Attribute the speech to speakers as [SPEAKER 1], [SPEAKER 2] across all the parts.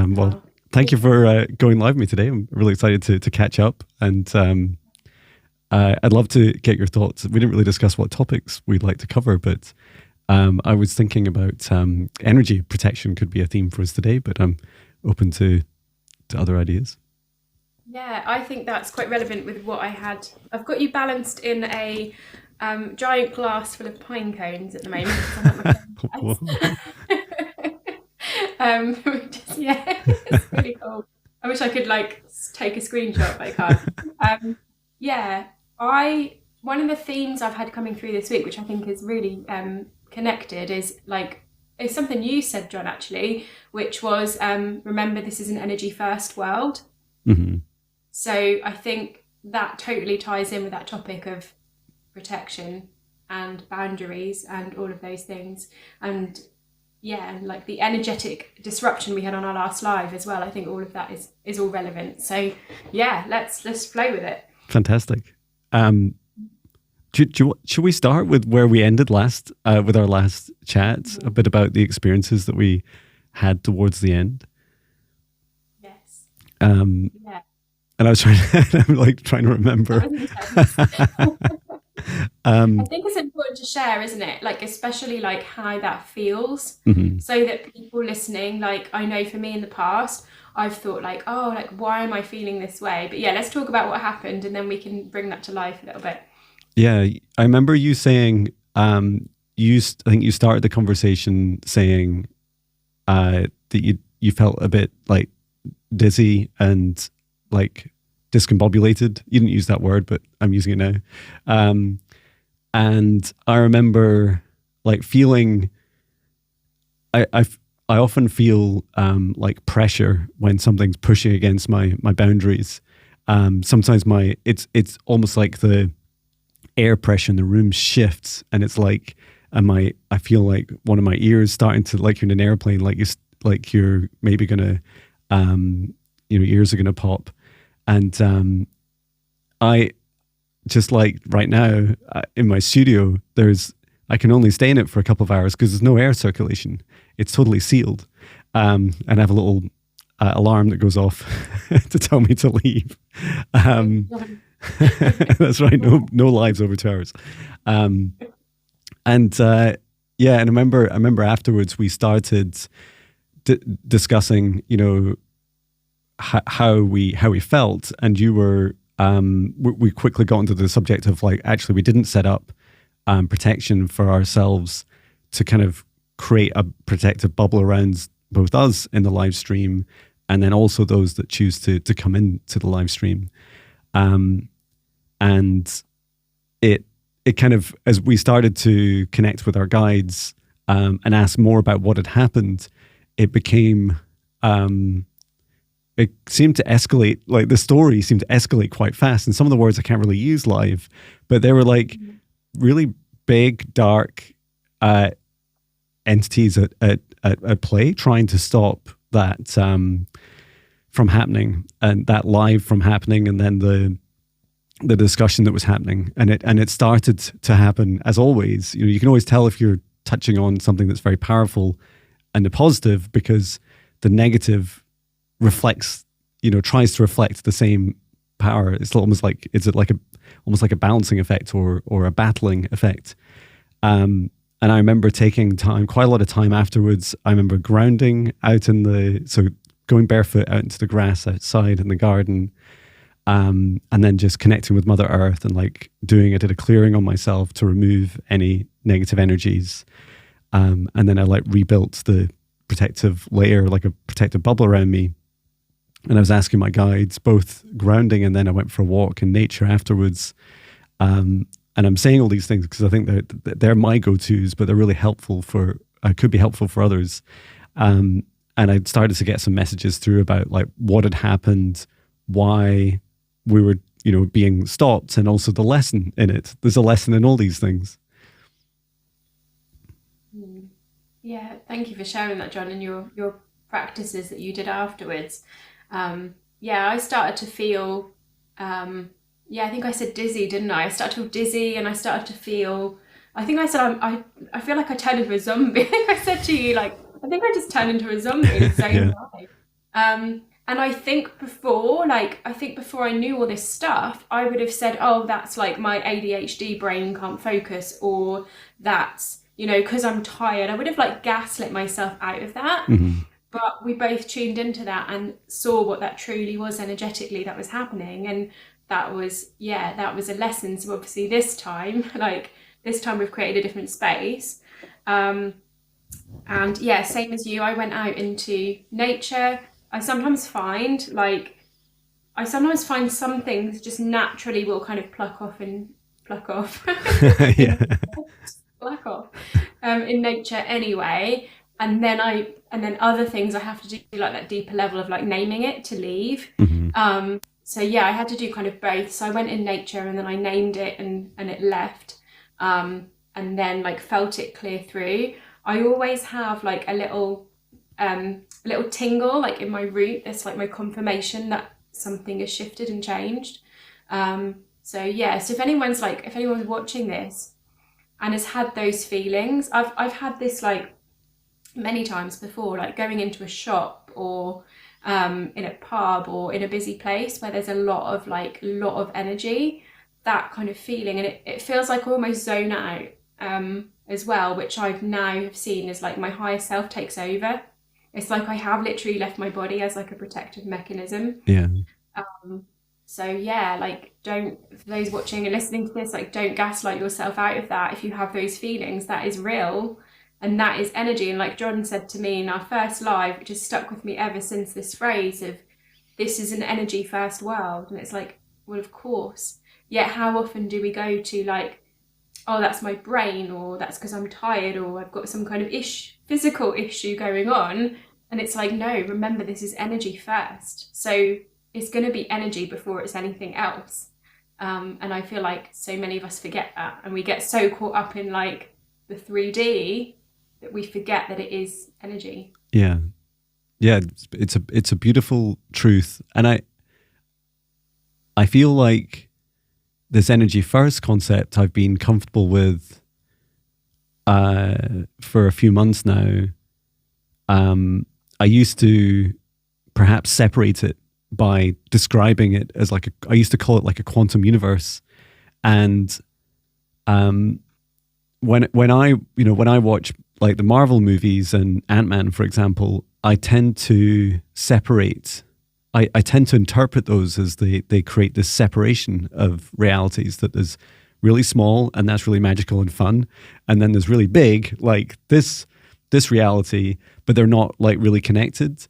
[SPEAKER 1] Well,
[SPEAKER 2] Oh,
[SPEAKER 1] thank you for going live with me today. I'm really excited to catch up, and I'd love to get your thoughts. We didn't really discuss what topics we'd like to cover, but I was thinking about energy protection could be a theme for us today, but I'm open to other ideas.
[SPEAKER 2] yeah, I think that's quite relevant with what I had. I've got you balanced in a giant glass full of pine cones at the moment because I'm at my friend's
[SPEAKER 1] Whoa.
[SPEAKER 2] house. Which is, yeah, it's really cool. I wish I could like take a screenshot, but I can't. Yeah, I one of the themes I've had coming through this week, which I think is really connected, is like it's something you said, John, actually, which was remember this is an energy first world.
[SPEAKER 1] Hmm.
[SPEAKER 2] So I think that totally ties in with that topic of protection and boundaries and all of those things. And yeah, like the energetic disruption we had on our last live as well. I think all of that is all relevant. So yeah, let's flow with it.
[SPEAKER 1] Fantastic. Um, should we start with where we ended last with our last chat? A bit about the experiences that we had towards the end.
[SPEAKER 2] Yes.
[SPEAKER 1] Um,
[SPEAKER 2] Yeah.
[SPEAKER 1] and I was I'm like trying to remember.
[SPEAKER 2] I think it's important to share, isn't it? Like, especially like how that feels,
[SPEAKER 1] Mhm.
[SPEAKER 2] so that people listening, like, I know for me in the past, I've thought like, oh, like, why am I feeling this way? But yeah, let's talk about what happened and then we can bring that to life a little bit.
[SPEAKER 1] Yeah, I remember you saying, I think you started the conversation saying that you felt a bit like dizzy and like discombobulated. You didn't use that word, but I'm using it now. And I remember like feeling, I, I, I often feel like pressure when something's pushing against my boundaries. Sometimes it's almost like the air pressure in the room shifts, and it's like, I feel like one of my ears starting to, like you're in an airplane, like you're maybe gonna, your ears are gonna pop, and I just like right now in my studio, I can only stay in it for a couple of hours because there's no air circulation. It's totally sealed, and I have a little alarm that goes off to tell me to leave. That's right. No lives over 2 hours. Um, and yeah, and I remember afterwards we started discussing, how we felt, and you were we quickly got into the subject of like, actually we didn't set up protection for ourselves to kind of create a protective bubble around both us in the live stream and then also those that choose to come into the live stream. And it kind of, as we started to connect with our guides and ask more about what had happened, it became it seemed to escalate. Like the story seemed to escalate quite fast, and some of the words I can't really use live, but they were like really big, dark entities at play, trying to stop that from happening, and that live from happening, and then the discussion that was happening, and it started to happen. As always, you can always tell if you're touching on something that's very powerful and the positive, because the negative reflects, tries to reflect the same power. It's almost like, almost like a balancing effect or a battling effect. And I remember taking time, quite a lot of time afterwards. I remember grounding out so going barefoot out into the grass outside in the garden, and then just connecting with Mother Earth and like I did a clearing on myself to remove any negative energies. And then I like rebuilt the protective layer, like a protective bubble around me. And I was asking my guides, both grounding, and then I went for a walk in nature afterwards. And I'm saying all these things because I think they're my go-tos, but they're really helpful could be helpful for others. And I started to get some messages through about like what had happened, why we were, being stopped, and also the lesson in it. There's a lesson in all these things.
[SPEAKER 2] Yeah, thank you for sharing that, John, and your practices that you did afterwards. Yeah, I started to feel, I think I said dizzy, didn't I? I started to feel dizzy, and I started to feel, I think I said, I feel like I turned into a zombie. I think I said to you, like, I think I just turned into a zombie in the same
[SPEAKER 1] Yeah.
[SPEAKER 2] way. And I think before I knew all this stuff, I would have said, oh, that's like my ADHD brain can't focus, or that's, because I'm tired. I would have like gaslit myself out of that.
[SPEAKER 1] Mm-hmm.
[SPEAKER 2] But we both tuned into that and saw what that truly was energetically that was happening. And that was a lesson. So obviously this time we've created a different space. And yeah, same as you, I went out into nature. I sometimes find some things just naturally will kind of pluck off
[SPEAKER 1] Yeah.
[SPEAKER 2] pluck off in nature anyway. And then other things I have to do, like that deeper level of like naming it to leave.
[SPEAKER 1] Mm-hmm.
[SPEAKER 2] So yeah, I had to do kind of both. So I went in nature and then I named it and it left. And then like felt it clear through. I always have like a little tingle like in my root. That's like my confirmation that something has shifted and changed. So yeah, so if anyone's watching this and has had those feelings, I've had this like many times before, like going into a shop or in a pub or in a busy place where there's a lot of energy, that kind of feeling, and it feels like I almost zone out as well, which I've now have seen as like my higher self takes over. It's like I have literally left my body as like a protective mechanism.
[SPEAKER 1] Yeah.
[SPEAKER 2] So yeah, like for those watching and listening to this, like don't gaslight yourself out of that. If you have those feelings, that is real. And that is energy. And like Jon said to me in our first live, which has stuck with me ever since, this phrase of this is an energy first world. And it's like, well, of course. Yet how often do we go to like, oh, that's my brain, or that's because I'm tired, or I've got some kind of physical issue going on. And it's like, no, remember, this is energy first. So it's going to be energy before it's anything else. And I feel like so many of us forget that. And we get so caught up in like the 3D that we forget that it is energy.
[SPEAKER 1] Yeah. It's a beautiful truth, and I feel like this energy first concept I've been comfortable with for a few months now. I used to perhaps separate it by describing it as like I used to call it like a quantum universe, and when I watch like the Marvel movies and Ant-Man, for example, I tend to separate. I tend to interpret those as they create this separation of realities, that there's really small and that's really magical and fun, and then there's really big, like this reality, but they're not like really connected.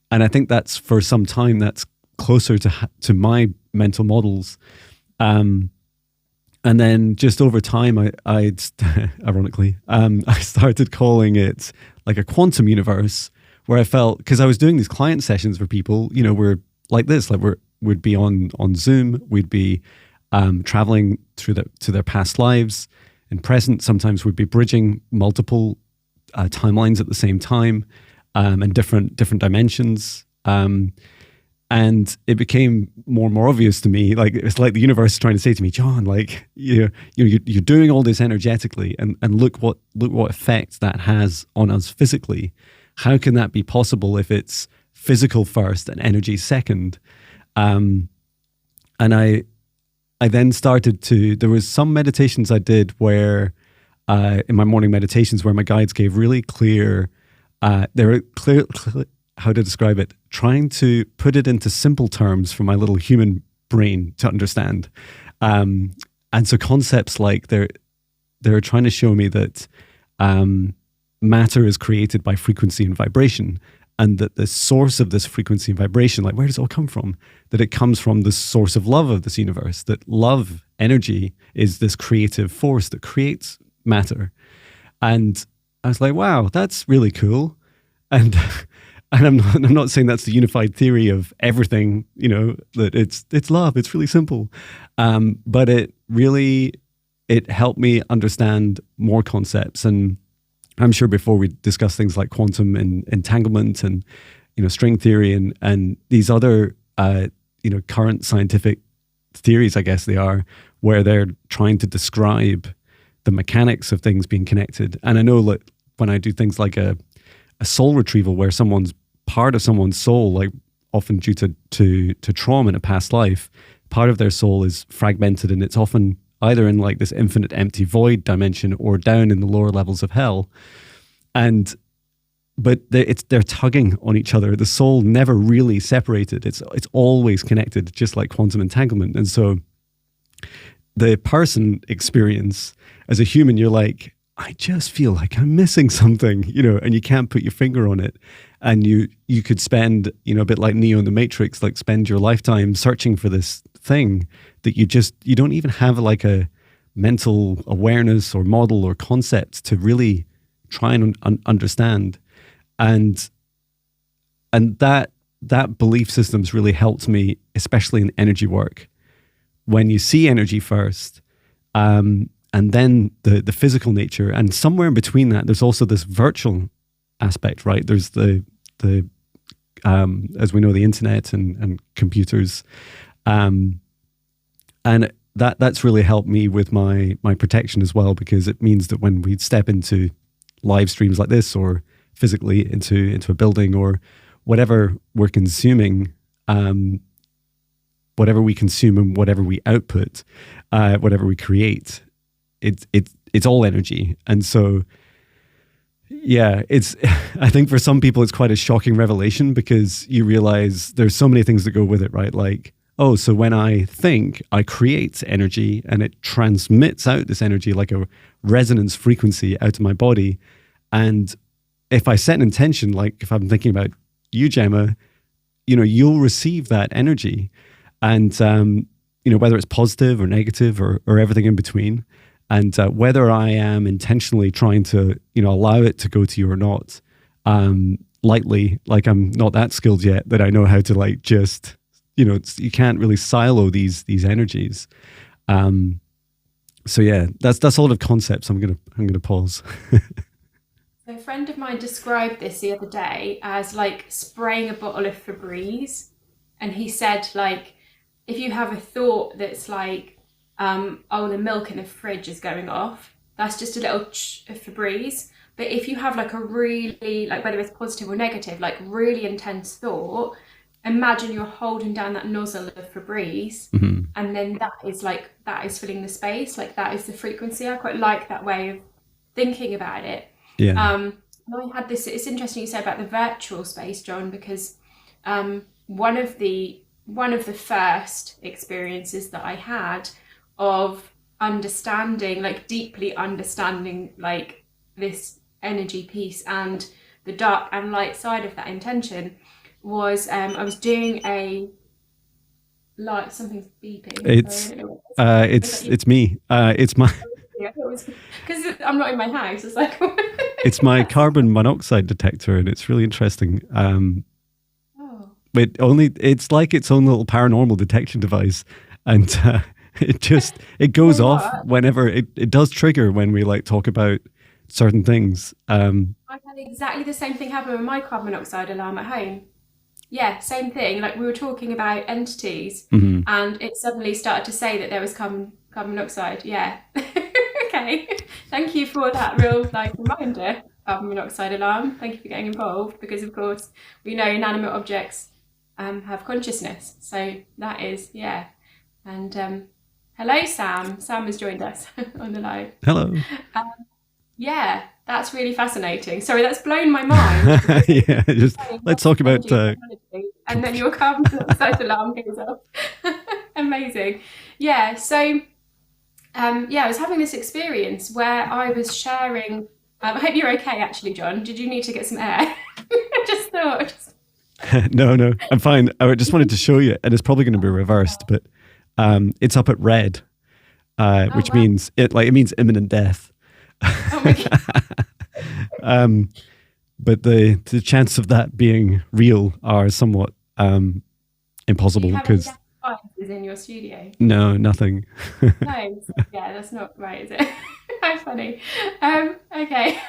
[SPEAKER 1] And I think that's, for some time, that's closer to my mental models. And then just over time, I ironically, I started calling it like a quantum universe, where I felt, because I was doing these client sessions for people, we're like this, like we'd be on Zoom, we'd be traveling to their past lives and present. Sometimes we'd be bridging multiple timelines at the same time, and different dimensions. And it became more and more obvious to me, like it's like the universe is trying to say to me, Jon, like you're doing all this energetically, and look what effect that has on us physically. How can that be possible if it's physical first and energy second? And I then started to, there was some meditations I did where in my morning meditations where my guides gave really clear, they were clear how to describe it, trying to put it into simple terms for my little human brain to understand. And so concepts like they're trying to show me that matter is created by frequency and vibration, and that the source of this frequency and vibration, like where does it all come from? That it comes from the source of love of this universe, that love energy is this creative force that creates matter. And I was like, wow, that's really cool. And I'm not saying that's the unified theory of everything, that it's love, it's really simple. But it helped me understand more concepts. And I'm sure before we discuss things like quantum and entanglement and, string theory and these other, current scientific theories, I guess they are, where they're trying to describe the mechanics of things being connected. And I know that when I do things like a soul retrieval, where someone's part of someone's soul, like often due to trauma in a past life, part of their soul is fragmented, and it's often either in like this infinite empty void dimension or down in the lower levels of hell. But they're tugging on each other. The soul never really separated. It's always connected, just like quantum entanglement. And so the person experience as a human, you're like, I just feel like I'm missing something, and you can't put your finger on it. And you could spend, a bit like Neo in the Matrix, like spend your lifetime searching for this thing that you don't even have like a mental awareness or model or concept to really try and understand. And that belief system's really helped me, especially in energy work. When you see energy first, and then the physical nature, and somewhere in between that, there's also this virtual aspect, right? There's the as we know, the internet and computers, and that's really helped me with my protection as well, because it means that when we step into live streams like this, or physically into a building, or whatever we're consuming, whatever we consume and whatever we output, whatever we create, it's all energy. And so, yeah, I think for some people it's quite a shocking revelation, because you realize there's so many things that go with it, right? Like, oh, so when I think, I create energy, and it transmits out this energy like a resonance frequency out of my body. And if I set an intention, like if I'm thinking about you, Gemma, you'll receive that energy. And, whether it's positive or negative or everything in between, and whether I am intentionally trying to, allow it to go to you or not, lightly, like I'm not that skilled yet that I know how to like just, you can't really silo these energies. So yeah, that's a lot of concepts. I'm gonna pause.
[SPEAKER 2] A friend of mine described this the other day as like spraying a bottle of Febreze. And he said, like, if you have a thought that's like, oh, the milk in the fridge is going off, that's just a little of Febreze. But if you have like a really, like whether it's positive or negative, like really intense thought, imagine you're holding down that nozzle of Febreze,
[SPEAKER 1] Mm-hmm.
[SPEAKER 2] and then that is filling the space, like that is the frequency. I quite like that way of thinking about it.
[SPEAKER 1] Yeah.
[SPEAKER 2] I had this, it's interesting you say about the virtual space, Jon, because one of the first experiences that I had of understanding, like deeply understanding like this energy piece and the dark and light side of that intention was I was doing a light, something's beeping.
[SPEAKER 1] It's me. It's my
[SPEAKER 2] because I'm not in my house. It's like
[SPEAKER 1] it's my carbon monoxide detector, and it's really interesting. It's like its own little paranormal detection device, and it goes off whenever it does trigger when we like talk about certain things.
[SPEAKER 2] I had exactly the same thing happen with my carbon monoxide alarm at home. Yeah, same thing. Like we were talking about entities,
[SPEAKER 1] mm-hmm.
[SPEAKER 2] and it suddenly started to say that there was carbon monoxide. Yeah. Okay. Thank you for that real like reminder. Carbon monoxide alarm. Thank you for getting involved, because of course we know inanimate objects have consciousness. So that is, yeah. And hello, Sam. Sam has joined us on the live.
[SPEAKER 1] Hello.
[SPEAKER 2] Yeah, that's really fascinating. Sorry, that's blown my mind.
[SPEAKER 1] Yeah, just let's talk about.
[SPEAKER 2] And then your carbon monoxide alarm goes off. Amazing. Yeah. So, I was having this experience where I was sharing. I hope you're okay, actually, Jon. Did you need to get some air? I just thought.
[SPEAKER 1] No, I'm fine. I just wanted to show you, and it's probably going to be reversed, but it's up at red, which means it means imminent death. Oh my God. But the chance of that being real are somewhat impossible, because
[SPEAKER 2] is in your studio.
[SPEAKER 1] No, nothing.
[SPEAKER 2] No, yeah, that's not right, is it? How funny. Okay.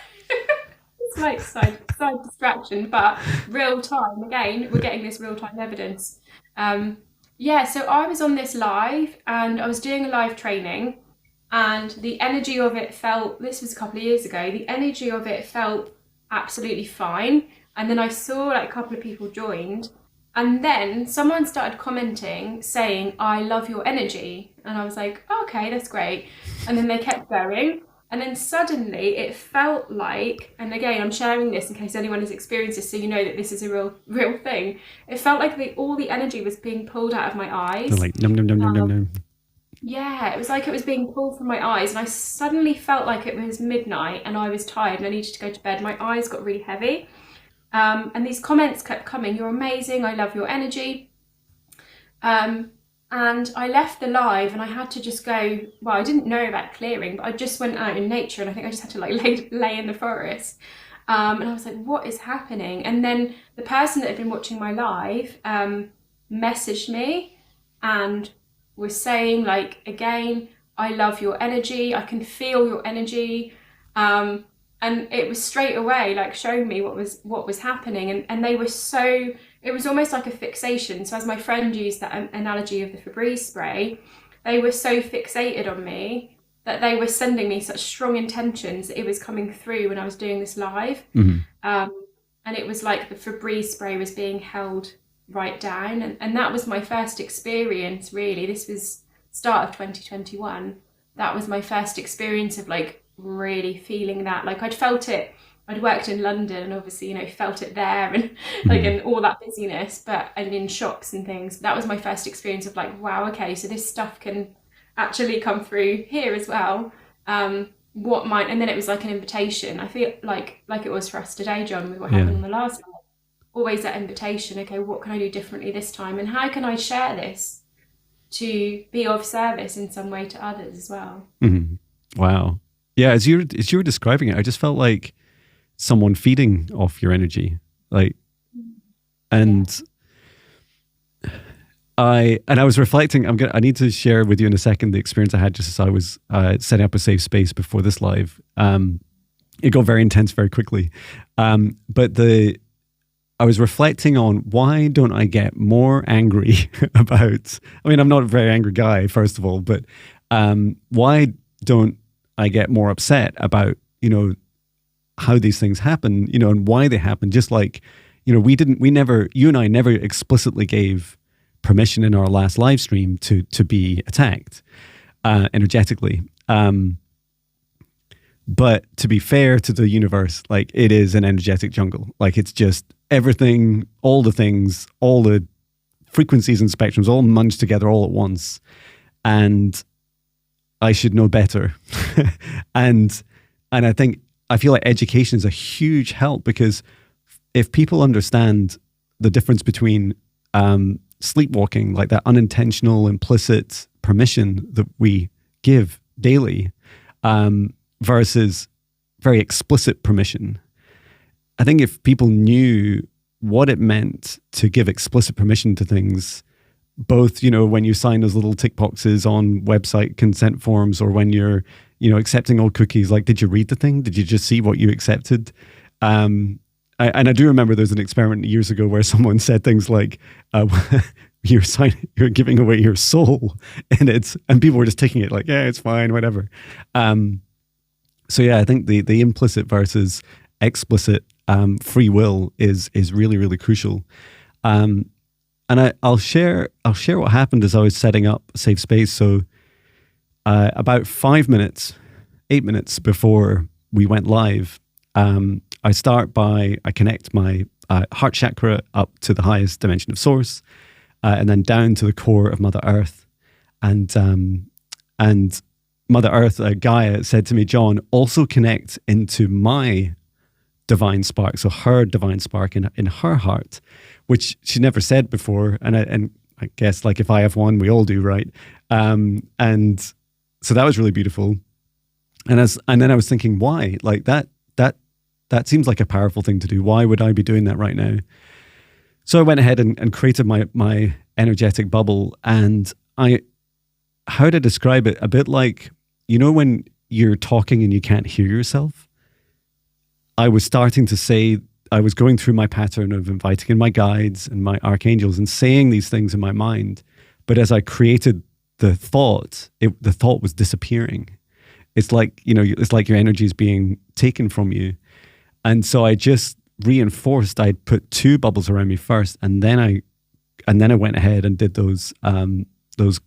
[SPEAKER 2] It's like side distraction, but real time. Again, we're getting this real time evidence. So I was on this live, and I was doing a live training, and the energy of it felt, this was a couple of years ago, the energy of it felt absolutely fine. And then I saw like a couple of people joined, and then someone started commenting saying, I love your energy. And I was like, oh, okay, that's great. And then they kept going. And then suddenly it felt like, and again, I'm sharing this in case anyone has experienced this, so you know that this is a real thing. It felt like all the energy was being pulled out of my eyes.
[SPEAKER 1] They're like, num, num, num, num, num, num.
[SPEAKER 2] Yeah, it was like it was being pulled from my eyes, and I suddenly felt like it was midnight and I was tired and I needed to go to bed. My eyes got really heavy. And these comments kept coming. You're amazing. I love your energy. And I left the live and I had to just go, well, I didn't know about clearing, but I just went out in nature and I think I just had to like lay in the forest. And I was like, what is happening? And then the person that had been watching my live messaged me and was saying like, again, I love your energy. I can feel your energy. And it was straight away like showing me what was happening. And they were so, it was almost like a fixation. So as my friend used that analogy of the Febreze spray, they were so fixated on me that they were sending me such strong intentions that it was coming through when I was doing this live.
[SPEAKER 1] Mm-hmm.
[SPEAKER 2] And it was like the Febreze spray was being held right down. And that was my first experience, really. This was start of 2021. That was my first experience of like really feeling that. Like I'd felt it, I'd worked in London and obviously, you know, felt it there and like and all that busyness, but and in shops and things. That was my first experience of like, wow, okay, so this stuff can actually come through here as well. And then it was like an invitation. I feel like it was for us today, John, with what happened on the last one. Always that invitation, okay, what can I do differently this time? And how can I share this to be of service in some way to others as well?
[SPEAKER 1] Mm-hmm. Wow. Yeah, as you were describing it, I just felt like someone feeding off your energy. Like, and I was reflecting, I need to share with you in a second the experience I had just as I was setting up a safe space before this live. It got very intense very quickly. But I was reflecting on why don't I get more angry about, I mean, I'm not a very angry guy, first of all, but why don't I get more upset about, you know, how these things happen, you know, and why they happen. Just like, you know, you and I never explicitly gave permission in our last live stream to be attacked energetically. But to be fair to the universe, like it is an energetic jungle. Like it's just everything, all the things, all the frequencies and spectrums all munched together all at once. And I should know better. and I feel like education is a huge help, because if people understand the difference between sleepwalking, like that unintentional, implicit permission that we give daily, versus very explicit permission. I think if people knew what it meant to give explicit permission to things, both, you know, when you sign those little tick boxes on website consent forms, or when you're, you know, accepting all cookies, like, did you read the thing? Did you just see what you accepted? And I do remember there's an experiment years ago where someone said things like, you're giving away your soul, and people were just taking it like, yeah, it's fine, whatever. So yeah, I think the implicit versus explicit free will is really, really crucial. And I'll share what happened as I was setting up a safe space. So about 8 minutes before we went live, I connect my heart chakra up to the highest dimension of source, and then down to the core of Mother Earth. And Mother Earth, Gaia, said to me, John, also connect into my divine spark, so her divine spark in her heart, which she never said before. And I guess, like, if I have one, we all do, right? And so that was really beautiful. And then I was thinking, why? Like that seems like a powerful thing to do. Why would I be doing that right now? So I went ahead and created my energetic bubble. And how to describe it? A bit like, you know, when you're talking and you can't hear yourself? I was starting to say, I was going through my pattern of inviting in my guides and my archangels and saying these things in my mind. But as I created the thought was disappearing. It's like, you know, it's like your energy is being taken from you. And so I just reinforced. I'd put 2 bubbles around me first, and then I went ahead and did those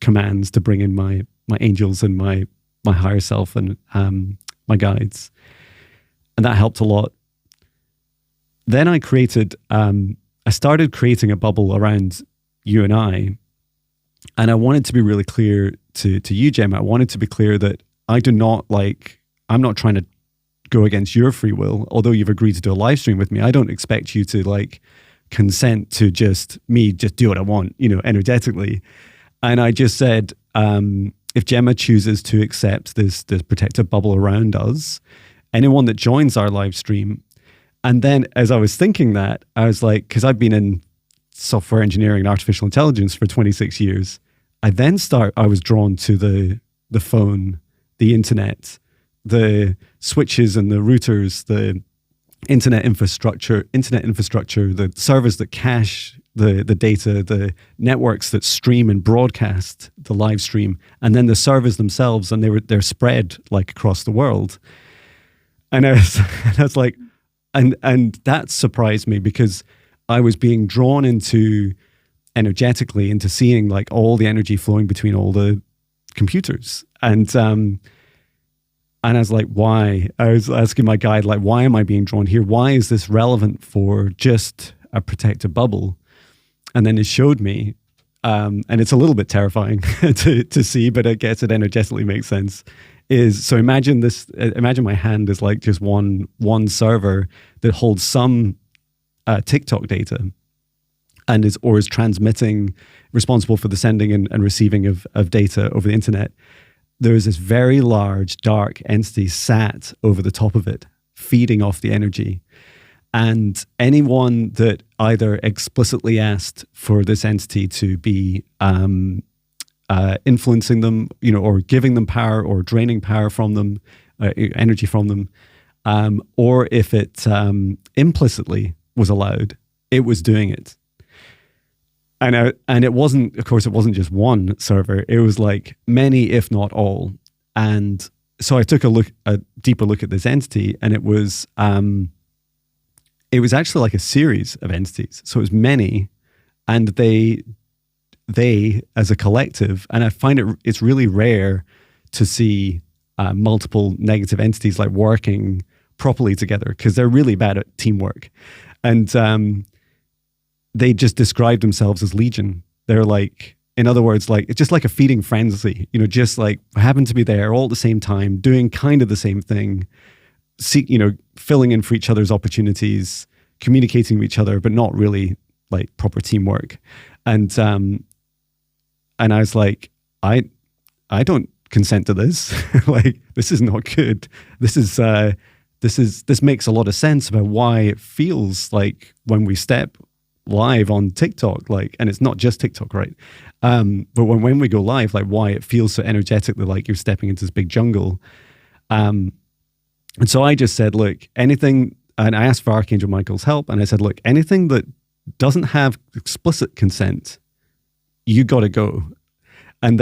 [SPEAKER 1] commands to bring in my angels and my higher self and my guides, and that helped a lot. Then I started creating a bubble around you and I wanted to be really clear to you, Gemma. I wanted to be clear that I'm not trying to go against your free will, although you've agreed to do a live stream with me. I don't expect you to like consent to just do what I want, energetically. And I just said, if Gemma chooses to accept this protective bubble around us, anyone that joins our live stream. And then as I was thinking that, I was like, because I've been in software engineering and artificial intelligence for 26 years, I was drawn to the phone, the internet, the switches and the routers, the internet infrastructure, the servers that cache the data, the networks that stream and broadcast the live stream, and then the servers themselves, and they're spread like across the world. And I was like, and that surprised me, because I was being drawn energetically into seeing like all the energy flowing between all the computers. And I was like, why? I was asking my guide, like, why am I being drawn here? Why is this relevant for just a protective bubble? And then it showed me, and it's a little bit terrifying to see, but I guess it energetically makes sense. So imagine my hand is like just one server that holds some TikTok data and is transmitting, responsible for the sending and receiving of data over the internet. There is this very large dark entity sat over the top of it, feeding off the energy. And anyone that either explicitly asked for this entity to be influencing them, or giving them power or draining power from them, energy from them, or if it implicitly was allowed, it was doing it. And it wasn't, of course, it wasn't just one server. It was like many, if not all. And so I took a deeper look at this entity, and it was actually like a series of entities. So it was many, and they as a collective, and I find it's really rare to see multiple negative entities like working properly together, because they're really bad at teamwork. And they just describe themselves as legion. They're like, in other words, like it's just like a feeding frenzy, just like happen to be there all at the same time, doing kind of the same thing, filling in for each other's opportunities, communicating with each other, but not really like proper teamwork. And I was like, I don't consent to this. Like, this is not good. This makes a lot of sense about why it feels like when we step live on TikTok, like, and it's not just TikTok, right? But when we go live, like why it feels so energetically like you're stepping into this big jungle. And so I just said, look, anything, and I asked for Archangel Michael's help, and I said, look, anything that doesn't have explicit consent, you got to go. And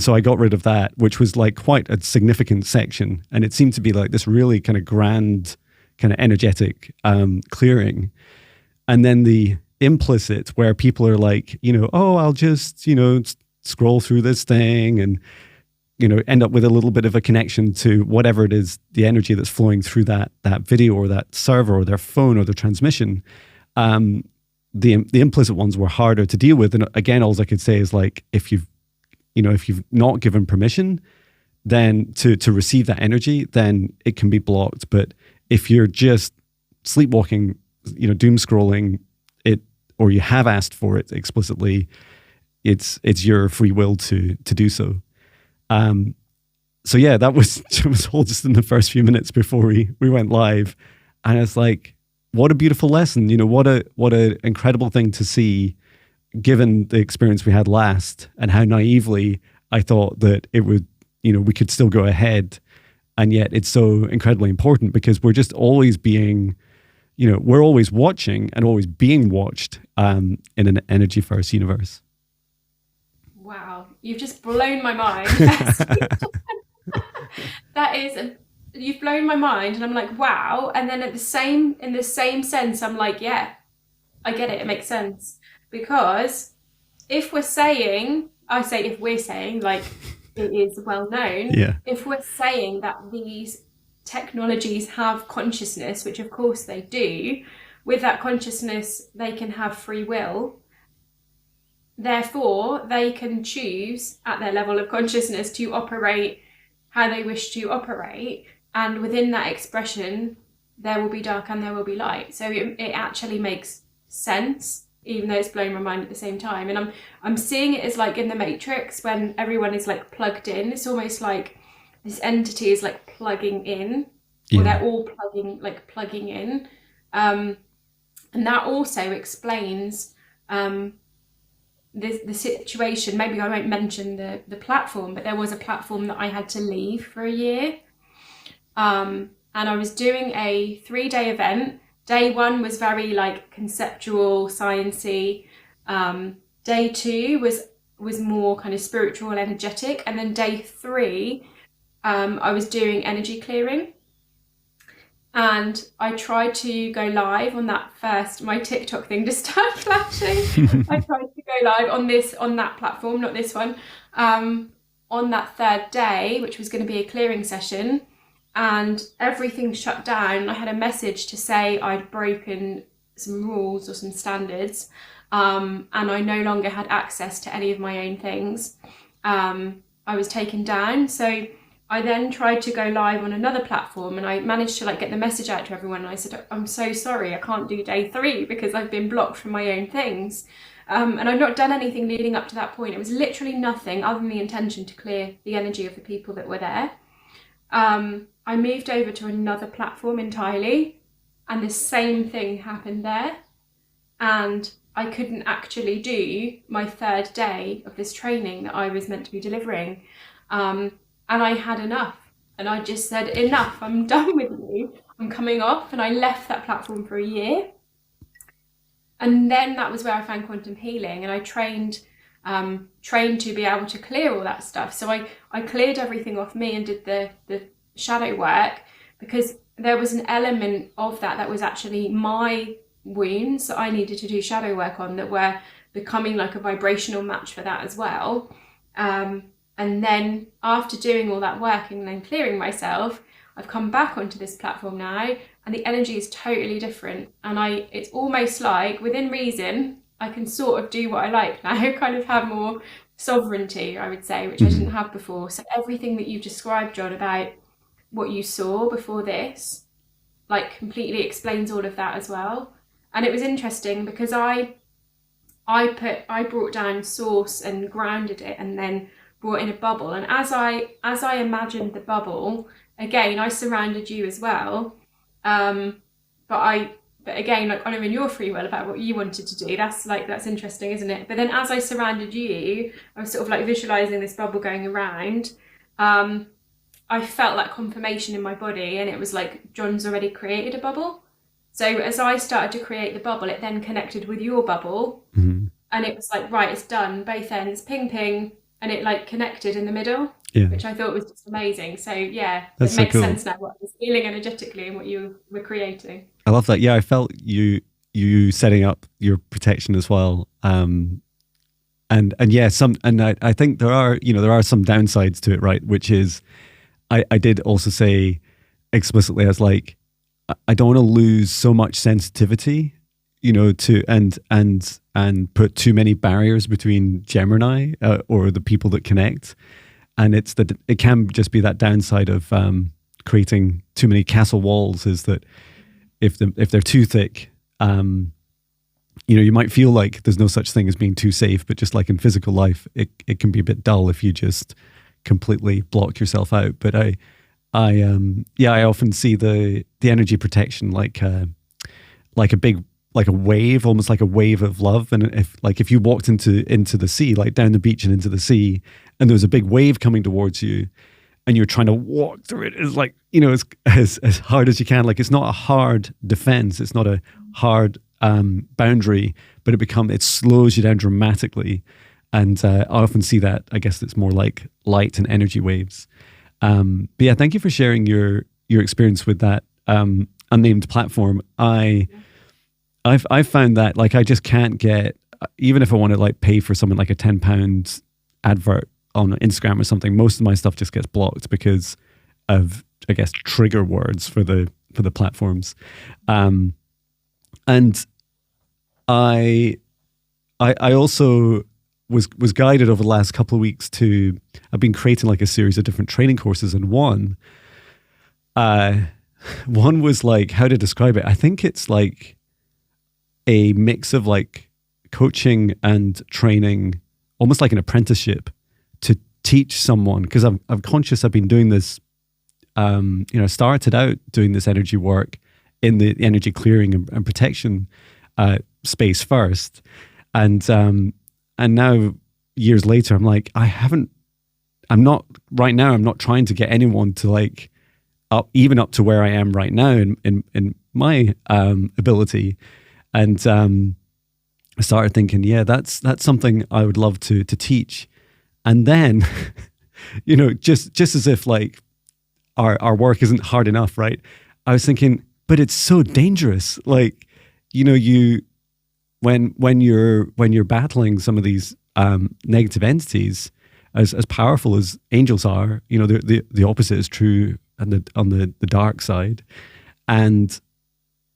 [SPEAKER 1] so I got rid of that, which was like quite a significant section. And it seemed to be like this really kind of grand, kind of energetic clearing. And then the implicit, where people are like, oh, I'll just, scroll through this thing and, end up with a little bit of a connection to whatever it is, the energy that's flowing through that video or that server or their phone or their transmission. The implicit ones were harder to deal with. And again, all I could say is like, if you've not given permission, then to receive that energy, then it can be blocked. But if you're just sleepwalking, doom scrolling it, or you have asked for it explicitly, it's your free will to do so. So yeah, that was all just in the first few minutes before we went live. And it's like, what a beautiful lesson, what a incredible thing to see, given the experience we had last, and how naively I thought that it would, we could still go ahead. And yet it's so incredibly important, because we're just always being, we're always watching and always being watched in an energy first universe.
[SPEAKER 2] Wow, you've just blown my mind. That is you've blown my mind, and I'm like, wow. And then in the same sense, I'm like, yeah, I get it. It makes sense. Because if we're saying, like it is well known,
[SPEAKER 1] Yeah.
[SPEAKER 2] if we're saying that these technologies have consciousness, which of course they do, with that consciousness, they can have free will. Therefore, they can choose at their level of consciousness to operate how they wish to operate. And within that expression, there will be dark and there will be light. So it actually makes sense, even though it's blowing my mind at the same time. And I'm seeing it as like in the Matrix, when everyone is like plugged in. It's almost like this entity is like plugging in, or they're all plugging in. And that also explains the situation. Maybe I won't mention the platform, but there was a platform that I had to leave for a year. And I was doing a 3-day event. Day 1 was very like conceptual, sciencey. Day 2 was more kind of spiritual and energetic. And then day 3, I was doing energy clearing. And I tried to go live on that first, my TikTok thing just started flashing. I tried to go live on that platform, not this one, on that 3rd day, which was going to be a clearing session, and everything shut down. I had a message to say I'd broken some rules or some standards, and I no longer had access to any of my own things. I was taken down. So I then tried to go live on another platform, and I managed to like get the message out to everyone. And I said, I'm so sorry, I can't do day 3 because I've been blocked from my own things. And I've not done anything leading up to that point. It was literally nothing other than the intention to clear the energy of the people that were there. I moved over to another platform entirely, and the same thing happened there. And I couldn't actually do my 3rd day of this training that I was meant to be delivering. And I had enough, and I just said, enough, I'm done with you, I'm coming off. And I left that platform for a year. And then that was where I found quantum healing, and I trained to be able to clear all that stuff. So I cleared everything off me and did the shadow work, because there was an element of that was actually my wounds that I needed to do shadow work on, that were becoming like a vibrational match for that as well. And then after doing all that work and then clearing myself, I've come back onto this platform now, and the energy is totally different. And it's almost like, within reason, I can sort of do what I like now, kind of have more sovereignty, I would say, which I didn't have before. So everything that you've described, Jon, about what you saw before this, like completely explains all of that as well. And it was interesting because I brought down source and grounded it, and then brought in a bubble. And as I imagined the bubble, again, I surrounded you as well. But again, like honoring your free will about what you wanted to do, that's interesting, isn't it? But then as I surrounded you, I was sort of like visualizing this bubble going around. I felt that confirmation in my body, and it was like, Jon's already created a bubble. So as I started to create the bubble, it then connected with your bubble. And it was like, right, it's done, both ends, ping, ping. And it like connected in the middle, which I thought was just amazing. So yeah,
[SPEAKER 1] that's
[SPEAKER 2] it makes
[SPEAKER 1] so cool.
[SPEAKER 2] sense now what I was feeling energetically and what you were creating.
[SPEAKER 1] I love that. Yeah, I felt you setting up your protection as well. And yeah, I think there are some downsides to it, right? Which is, I did also say explicitly, as like, I don't want to lose so much sensitivity, to and put too many barriers between Gemma and I, or the people that connect. And it can just be that downside of creating too many castle walls, is that if they're too thick, you might feel like there's no such thing as being too safe, but just like in physical life, it can be a bit dull if you just completely block yourself out. But I often see the energy protection like a wave, almost like a wave of love. And if you walked into the sea, like down the beach and into the sea, and there was a big wave coming towards you, and you're trying to walk through it, it's like, as hard as you can. Like, it's not a hard defense, it's not a hard boundary, but it slows you down dramatically. And I often see that. I guess it's more like light and energy waves. But yeah, thank you for sharing your your experience with that unnamed platform, I've found that like I just can't get, even if I want to like pay for something like a £10 advert on Instagram or something, most of my stuff just gets blocked because of, I guess, trigger words for the platforms. And I also was guided over the last couple of weeks to, I've been creating like a series of different training courses, and one was like, how to describe it? I think it's like a mix of like coaching and training, almost like an apprenticeship, to teach someone, because I'm conscious I've been doing this, started out doing this energy work in the energy clearing and protection space first. And now years later, I'm like, I'm not trying to get anyone to like up to where I am right now in my ability. And I started thinking, yeah, that's something I would love to teach. And then, just as if like our work isn't hard enough, right? I was thinking, but it's so dangerous. Like, when you're battling some of these negative entities, as powerful as angels are, the opposite is true on the dark side. And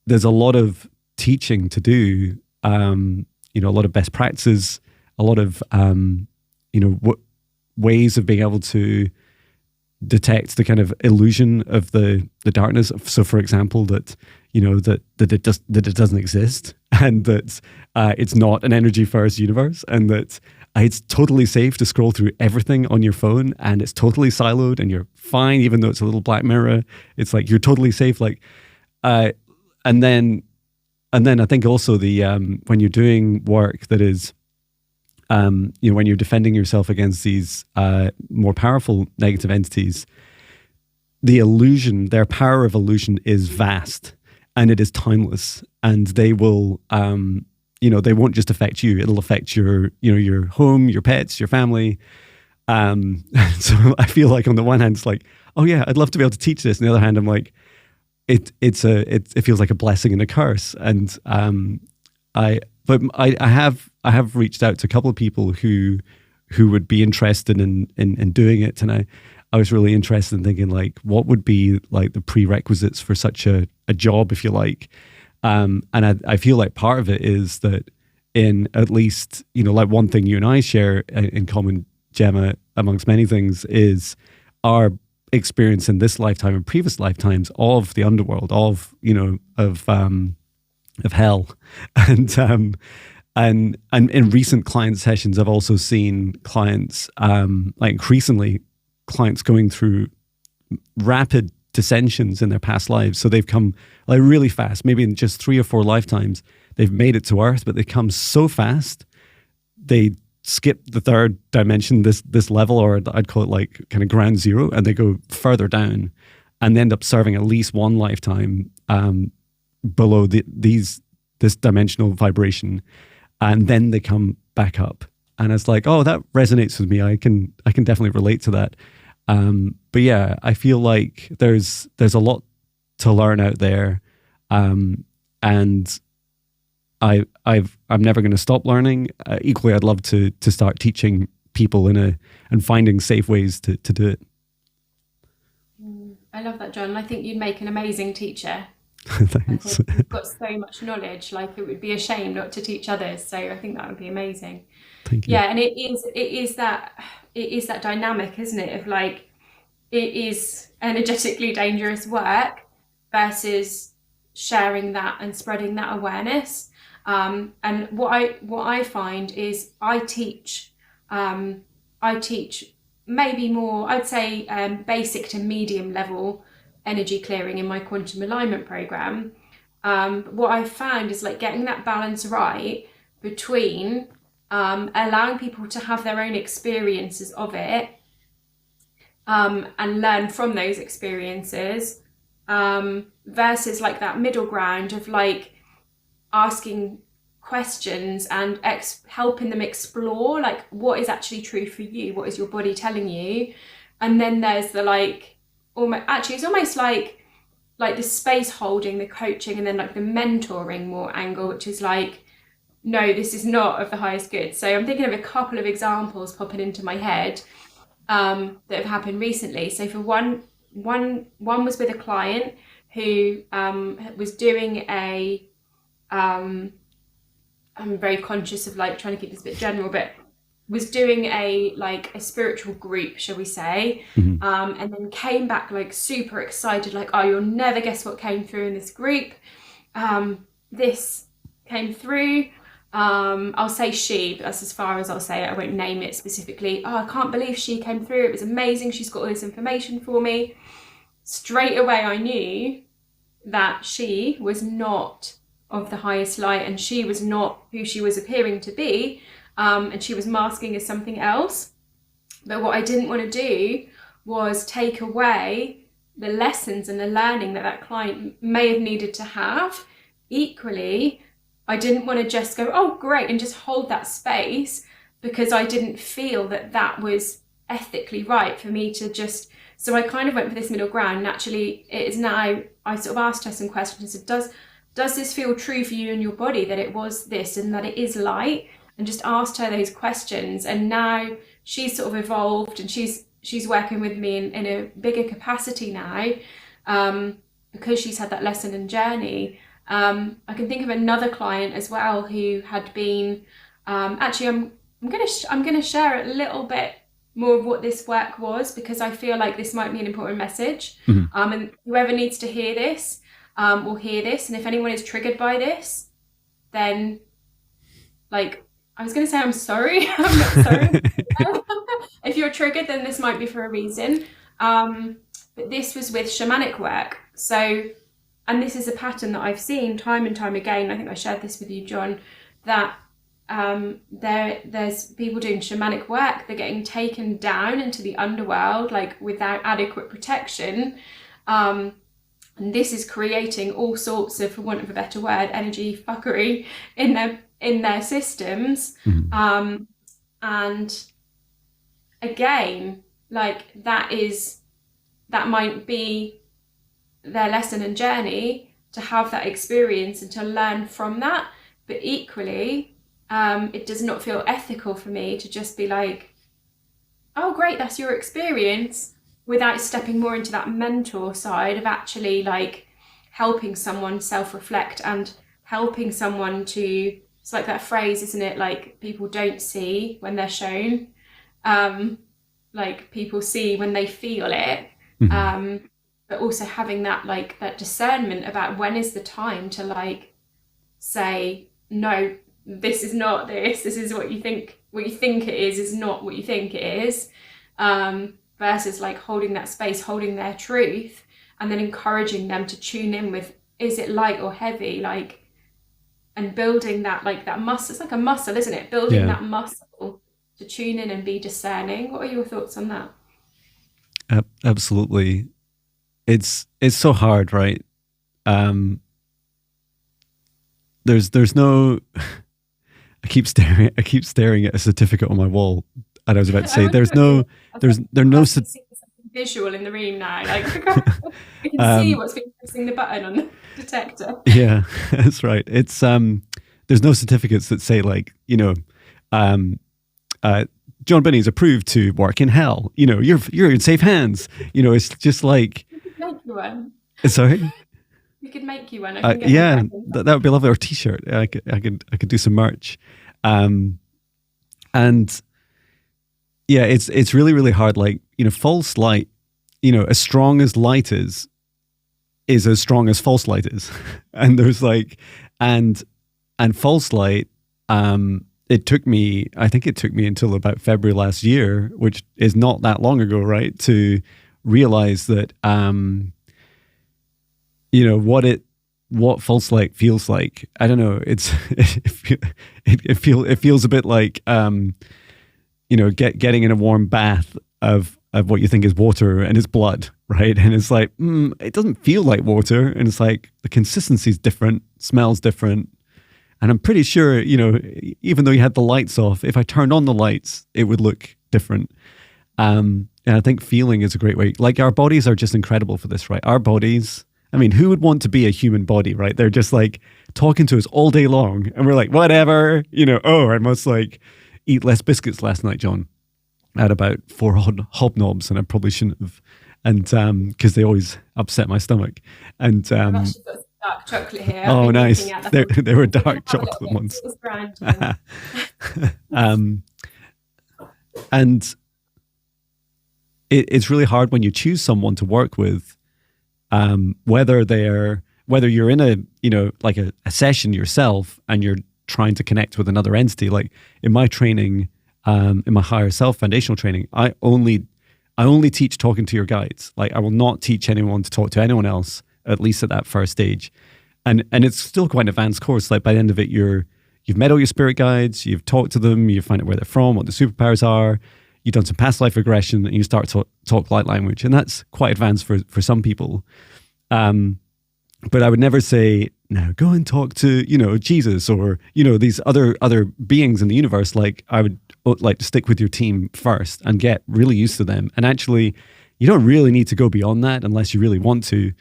[SPEAKER 1] there's a lot of teaching to do, a lot of best practices, a lot of ways of being able to detect the kind of illusion of the darkness. So, for example, that it doesn't exist, and that it's not an energy first universe, and that it's totally safe to scroll through everything on your phone, and it's totally siloed, and you're fine, even though it's a little black mirror. It's like you're totally safe. Like, and then I think also the when you're doing work that is, when you're defending yourself against these more powerful negative entities, the illusion, their power of illusion is vast, and it is timeless, and they will, they won't just affect you; it'll affect your home, your pets, your family. So I feel like on the one hand, it's like, oh yeah, I'd love to be able to teach this. On the other hand, I'm like, it feels like a blessing and a curse. And I have reached out to a couple of people who would be interested in doing it, and I was really interested in thinking like, what would be like the prerequisites for such a job, if you like. And I feel like part of it is that, in at least, like one thing you and I share in common, Gemma, amongst many things, is our experience in this lifetime and previous lifetimes of the underworld, of hell. And in recent client sessions, I've also seen clients, like increasingly clients going through rapid dissensions in their past lives. So they've come like really fast, maybe in just 3 or 4 lifetimes, they've made it to Earth, but they come so fast, they skip the third dimension, this level, or I'd call it like kind of ground zero, and they go further down and end up serving at least one lifetime below this dimensional vibration, and then they come back up. And it's like, oh, that resonates with me. I can definitely relate to that. But yeah, I feel like there's a lot to learn out there, and I'm never going to stop learning. Equally, I'd love to start teaching people and finding safe ways to do it.
[SPEAKER 2] I love that, John. I think you'd make an amazing teacher.
[SPEAKER 1] Thanks.
[SPEAKER 2] You've got so much knowledge, like it would be a shame not to teach others. So I think that would be amazing.
[SPEAKER 1] Thank you.
[SPEAKER 2] Yeah, and it is that dynamic, isn't it? Of like, it is energetically dangerous work versus sharing that and spreading that awareness. And what I find is I teach maybe more, I'd say, basic to medium level energy clearing in my quantum alignment program. What I've found is like getting that balance right between allowing people to have their own experiences of it, and learn from those experiences, versus like that middle ground of like asking questions and helping them explore like what is actually true for you, what is your body telling you. And then there's the like, it's almost like like the space holding, the coaching, and then like the mentoring more angle, which is like, no, this is not of the highest good. So I'm thinking of a couple of examples popping into my head that have happened recently. So for one was with a client who was doing a I'm very conscious of like trying to keep this a bit general, but was doing a spiritual group, shall we say, and then came back like super excited, like, oh, you'll never guess what came through in this group. This came through. I'll say she, but that's as far as I'll say it. I won't name it specifically. Oh, I can't believe she came through. It was amazing. She's got all this information for me. Straight away, I knew that she was not of the highest light, and she was not who she was appearing to be, and she was masking as something else. But what I didn't want to do was take away the lessons and the learning that client may have needed to have. Equally, I didn't want to just go, oh, great, and just hold that space, because I didn't feel that was ethically right for me to just... So I kind of went for this middle ground. Naturally, it is now, I sort of asked her some questions and said, does this feel true for you in your body, that it was this and that it is light? And just asked her those questions. And now she's sort of evolved, and she's working with me in a bigger capacity now, because she's had that lesson and journey. I can think of another client as well who had been, actually I'm gonna share a little bit more of what this work was, because I feel like this might be an important message. And whoever needs to hear this will hear this. And if anyone is triggered by this, then like, I was going to say I'm sorry. I'm not sorry. If you're triggered, then this might be for a reason. But this was with shamanic work. So, and this is a pattern that I've seen time and time again. I think I shared this with you, John, that there's people doing shamanic work. They're getting taken down into the underworld, like without adequate protection. And this is creating all sorts of, for want of a better word, energy fuckery in their systems. And again, like that might be their lesson and journey, to have that experience and to learn from that. But equally, it does not feel ethical for me to just be like, oh great, that's your experience, without stepping more into that mentor side of actually like helping someone self-reflect and helping someone to, it's like that phrase, isn't it? Like, people don't see when they're shown. Like, people see when they feel it. But also having that, like, that discernment about when is the time to like say, no, this is not this is what you think it is not what you think it is, versus like holding that space, holding their truth, and then encouraging them to tune in with, is it light or heavy, like, and building that, like, that muscle. It's like a muscle, isn't it? Building that muscle to tune in and be discerning. What are your thoughts on that?
[SPEAKER 1] Absolutely. It's so hard, right? There's no I keep staring at a certificate on my wall, and I was about to say there's no
[SPEAKER 2] visual in the room now, like you can see what's been pressing the button on the detector.
[SPEAKER 1] Yeah, that's right. It's there's no certificates that say like, Jon Binnie is approved to work in hell. You're in safe hands. It's just like,
[SPEAKER 2] we could make you one.
[SPEAKER 1] Sorry.
[SPEAKER 2] We could make you one.
[SPEAKER 1] Yeah, that would be lovely. Or t-shirt. I could do some merch. And yeah, it's really, really hard. Like, false light, as strong as light is as strong as false light is. And there's like, and false light, it took me until about February last year, which is not that long ago, right, to realize that, what false light feels like. I don't know. It feels a bit like, getting in a warm bath of what you think is water, and it's blood, right? And it's like, it doesn't feel like water. And it's like, the consistency is different, smells different. And I'm pretty sure, even though you had the lights off, if I turned on the lights, it would look different. And I think feeling is a great way. Like, our bodies are just incredible for this, right? Our bodies I mean, who would want to be a human body, right? They're just like talking to us all day long. And we're like, whatever, oh, I must like eat less biscuits last night, John. I had about 4 hobnobs and I probably shouldn't have. And because they always upset my stomach. And
[SPEAKER 2] I've actually got some dark chocolate here.
[SPEAKER 1] Oh, nice. They were dark chocolate ones.
[SPEAKER 2] It's grand.
[SPEAKER 1] And it's really hard when you choose someone to work with, whether you're in a session yourself and you're trying to connect with another entity. Like in my training, in my higher self foundational training, I only teach talking to your guides. Like I will not teach anyone to talk to anyone else, at least at that first stage. And it's still quite an advanced course. Like by the end of it, you've met all your spirit guides, you've talked to them, you find out where they're from, what the superpowers are, you've done some past life regression, and you start to talk light language. And that's quite advanced for some people. But I would never say, now go and talk to, Jesus or, these other beings in the universe. Like I would like to stick with your team first and get really used to them. And actually, you don't really need to go beyond that unless you really want to.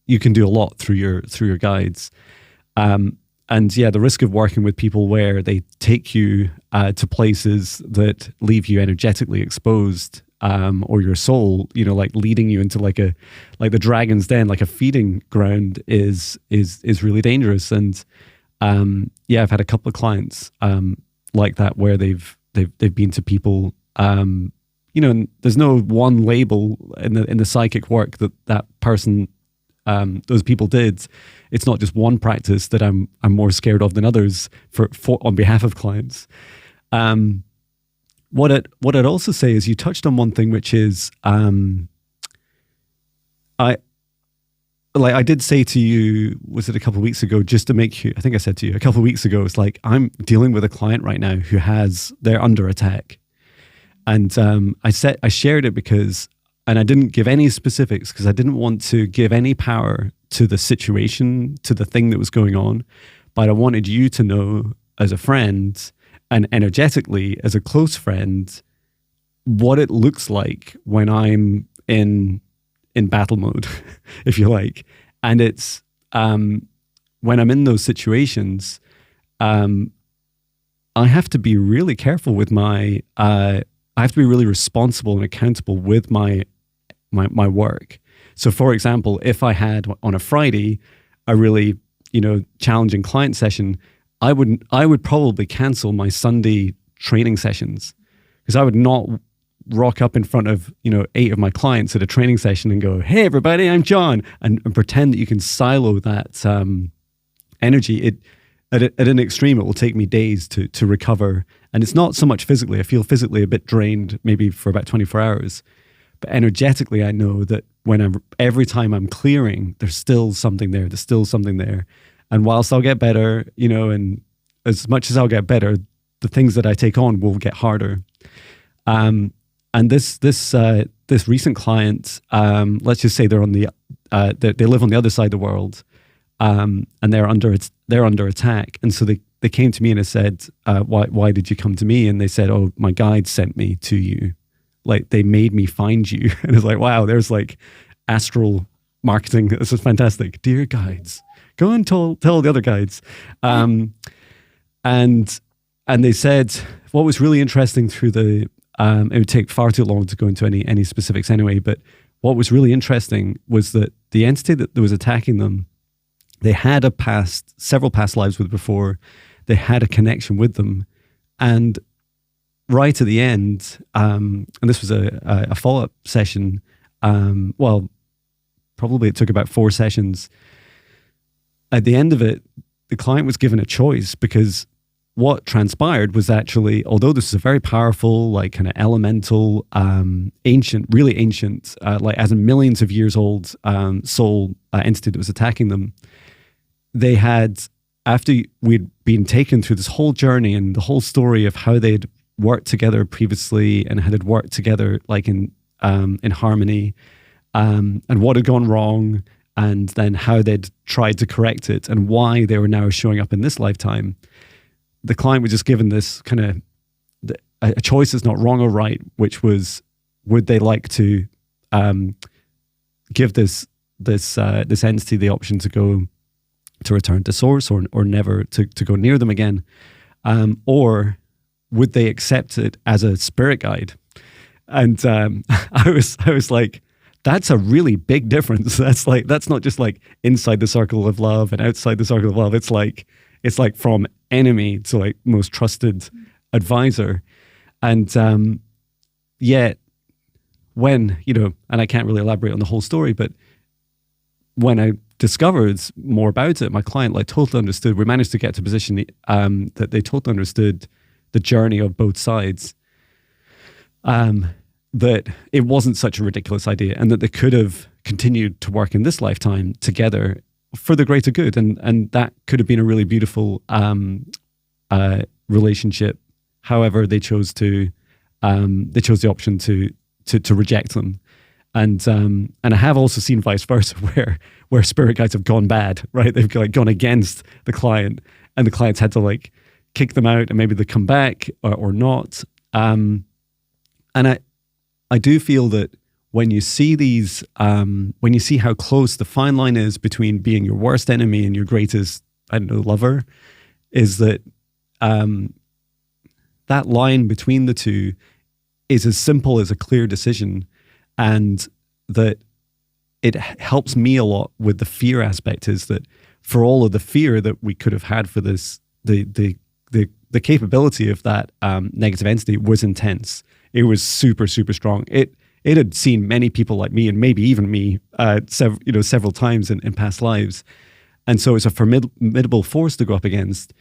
[SPEAKER 1] You can do a lot through your guides. And yeah, the risk of working with people where they take you to places that leave you energetically exposed, or your soul, like leading you into like the dragon's den, like a feeding ground, is really dangerous. And yeah, I've had a couple of clients like that where they've been to people. And there's no one label in the psychic work that person. Those people did. It's not just one practice that I'm more scared of than others for on behalf of clients. What I'd also say is you touched on one thing, which is I did say to you, was it a couple of weeks ago, just to make you, I think I said to you a couple of weeks ago, it's like I'm dealing with a client right now they're under attack, and I shared it because. And I didn't give any specifics because I didn't want to give any power to the situation, to the thing that was going on. But I wanted you to know as a friend and energetically as a close friend what it looks like when I'm in battle mode, if you like. And it's when I'm in those situations, I have to be really careful with I have to be really responsible and accountable with my work. So for example, if I had on a Friday a really, challenging client session, I would probably cancel my Sunday training sessions because I would not rock up in front of, 8 of my clients at a training session and go, "Hey everybody, I'm John," and pretend that you can silo that energy. At an extreme, it will take me days to recover. And it's not so much physically. I feel physically a bit drained, maybe for about 24 hours. But energetically, I know that every time I'm clearing, there's still something there. There's still something there. And whilst I'll get better, and as much as I'll get better, the things that I take on will get harder. And this recent client, let's just say they're on they live on the other side of the world. And they're under attack, and so they came to me and I said, "Why did you come to me?" And they said, "Oh, my guide sent me to you. Like they made me find you." And it's like, wow, there's like astral marketing. This is fantastic. Dear guides, go and tell the other guides. And they said what was really interesting through it would take far too long to go into any specifics anyway. But what was really interesting was that the entity that was attacking them, they had several past lives with before. They had a connection with them. And right at the end, and this was a follow-up session, well, probably it took about 4 sessions. At the end of it, the client was given a choice because what transpired was actually, although this is a very powerful, like kind of elemental, ancient, really ancient, like as in millions of years old soul entity that was attacking them, they had, after we'd been taken through this whole journey and the whole story of how they'd worked together previously and had worked together like in harmony, and what had gone wrong, and then how they'd tried to correct it and why they were now showing up in this lifetime. The client was just given this kind of a choice that's not wrong or right, which was, would they like to give this this entity the option to return to source, or never to go near them again, or would they accept it as a spirit guide? And I was like, that's a really big difference. That's not just like inside the circle of love and outside the circle of love. It's like from enemy to like most trusted advisor. And yet when, and I can't really elaborate on the whole story, but when I discovered more about it, my client like totally understood. We managed to get to a position that they totally understood the journey of both sides. That it wasn't such a ridiculous idea, and that they could have continued to work in this lifetime together for the greater good, and that could have been a really beautiful relationship. However, they chose the option to reject them, and I have also seen vice versa, where spirit guides have gone bad, right? They've like gone against the client, and the client's had to like kick them out, and maybe they come back or not. And I do feel that when you see these, when you see how close the fine line is between being your worst enemy and your greatest, lover, is that that line between the two is as simple as a clear decision, and that it helps me a lot with the fear aspect. Is that for all of the fear that we could have had for this, the capability of that negative entity was intense. It was super, super strong. It had seen many people like me, and maybe even me, several times in past lives. And so it's a formidable force to go up against.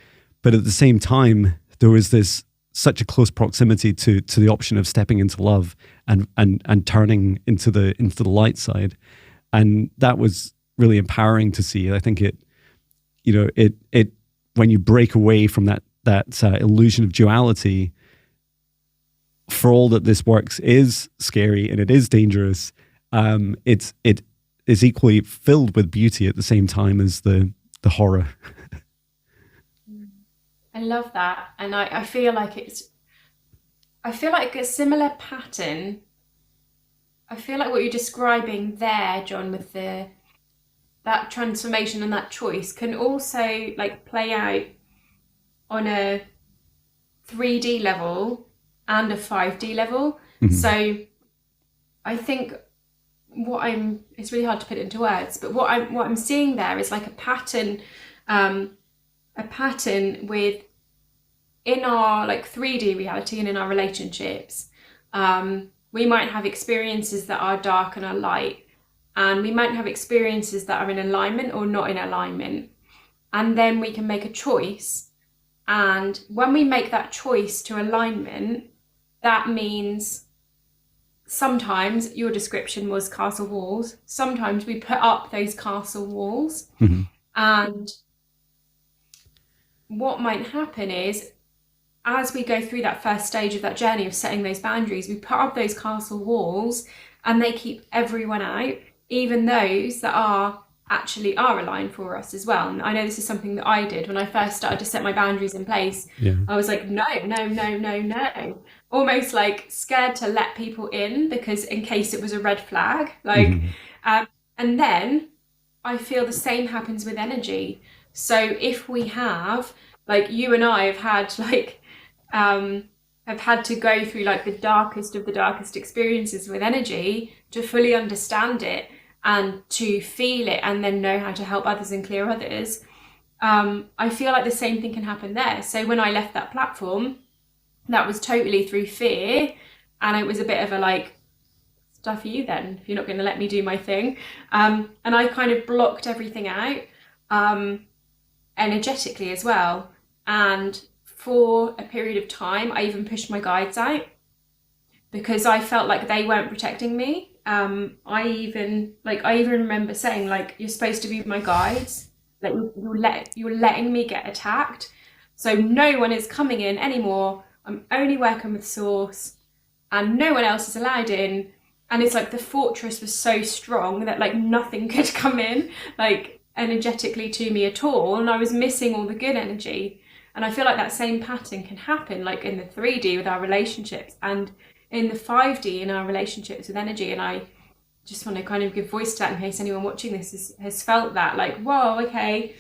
[SPEAKER 1] But at the same time, there was such a close proximity to the option of stepping into love and turning into the light side. And that was really empowering to see. I think it when you break away from that illusion of duality, for all that this works is scary and it is dangerous, it is equally filled with beauty at the same time as the horror.
[SPEAKER 2] I love that, and I feel like a similar pattern. I feel like what you're describing there, Jon, with that transformation and that choice can also like play out on a 3D level and a 5D level. Mm-hmm. So I think it's really hard to put it into words, but what I'm seeing there is like a pattern with in our like 3D reality and in our relationships. We might have experiences that are dark and are light, and we might have experiences that are in alignment or not in alignment. And then we can make a choice. And when we make that choice to alignment, that means sometimes your description was castle walls. Sometimes we put up those castle walls. Mm-hmm. And what might happen is, as we go through that first stage of that journey of setting those boundaries, we put up those castle walls and they keep everyone out, even those that are aligned for us as well. And I know this is something that I did when I first started to set my boundaries in place. Yeah. I was like, no, almost like scared to let people in, because in case it was a red flag, like, mm-hmm. And then I feel the same happens with energy. So if we have, like, you and I have had like have had to go through like the darkest of the darkest experiences with energy to fully understand it and to feel it and then know how to help others and clear others. I feel like the same thing can happen there. So when I left that platform, that was totally through fear, and it was a bit of a like, stuff for you then, if you're not going to let me do my thing. And I kind of blocked everything out energetically as well. And for a period of time, I even pushed my guides out because I felt like they weren't protecting me. I even remember saying, like, you're supposed to be my guides. Like, you're letting me get attacked. So no one is coming in anymore. I'm only working with source and no one else is allowed in. And it's like the fortress was so strong that like nothing could come in like energetically to me at all. And I was missing all the good energy. And I feel like that same pattern can happen like in the 3D with our relationships and in the 5D in our relationships with energy. And just want to kind of give voice to that in case anyone watching this has felt that, like, whoa, okay,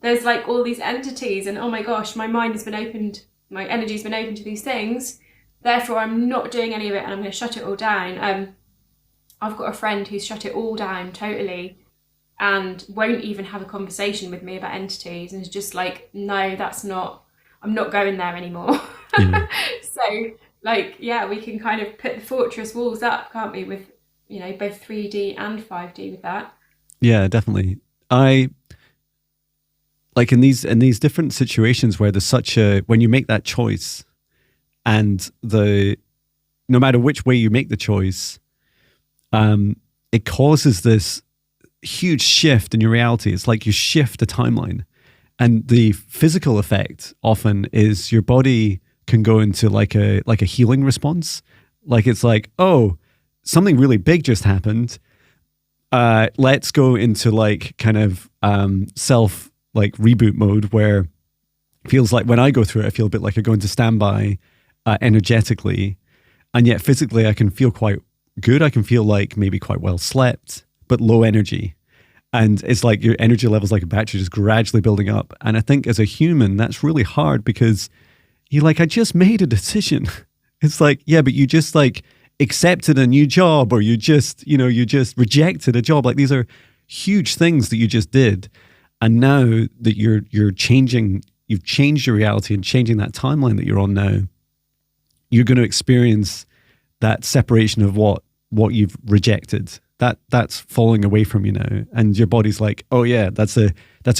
[SPEAKER 2] there's like all these entities, and oh my gosh, my mind has been opened, my energy's been open to these things, therefore I'm not doing any of it and I'm going to shut it all down. I've got a friend who's shut it all down totally and won't even have a conversation with me about entities, and is just like, no, I'm not going there anymore. Yeah. So like, yeah, we can kind of put the fortress walls up, can't we, with, you know, both 3D and 5D with that.
[SPEAKER 1] Yeah, definitely. I like in these different situations where there's when you make that choice, and no matter which way you make the choice, it causes this huge shift in your reality. It's like you shift the timeline, and the physical effect often is your body can go into like a healing response. Like it's like, oh, something really big just happened. Let's go into like kind of self like reboot mode, where it feels like when I go through it, I feel a bit like I go into standby energetically, and yet physically I can feel quite good. I can feel like maybe quite well slept, but low energy. And it's like your energy levels like a battery just gradually building up. And I think as a human, that's really hard, because you're like, I just made a decision. It's like, yeah, but you just like accepted a new job, or you just rejected a job. Like these are huge things that you just did. And now that you're changing, you've changed your reality and changing that timeline that you're on now, you're going to experience that separation of what you've rejected. That's falling away from you now, and your body's like, oh yeah, that's a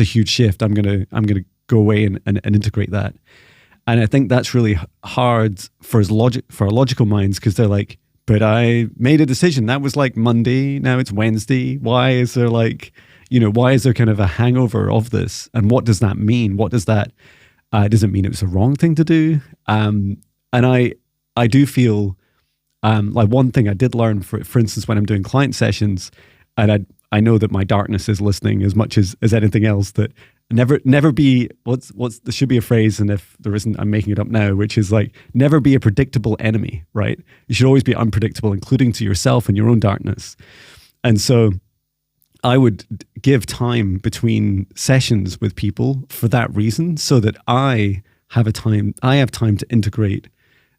[SPEAKER 1] huge shift. I'm gonna go away and integrate that. And I think that's really hard for our logical minds, because they're like, but I made a decision. That was like Monday. Now it's Wednesday. Why is there kind of a hangover of this? And what does that mean? What does that? Does it mean it was the wrong thing to do? And I do feel. Like one thing I did learn, for instance, when I'm doing client sessions, and I know that my darkness is listening as much as anything else, that never be, there should be a phrase, and if there isn't, I'm making it up now, which is like, never be a predictable enemy, right? You should always be unpredictable, including to yourself and your own darkness. And so I would give time between sessions with people for that reason, so that I have time to integrate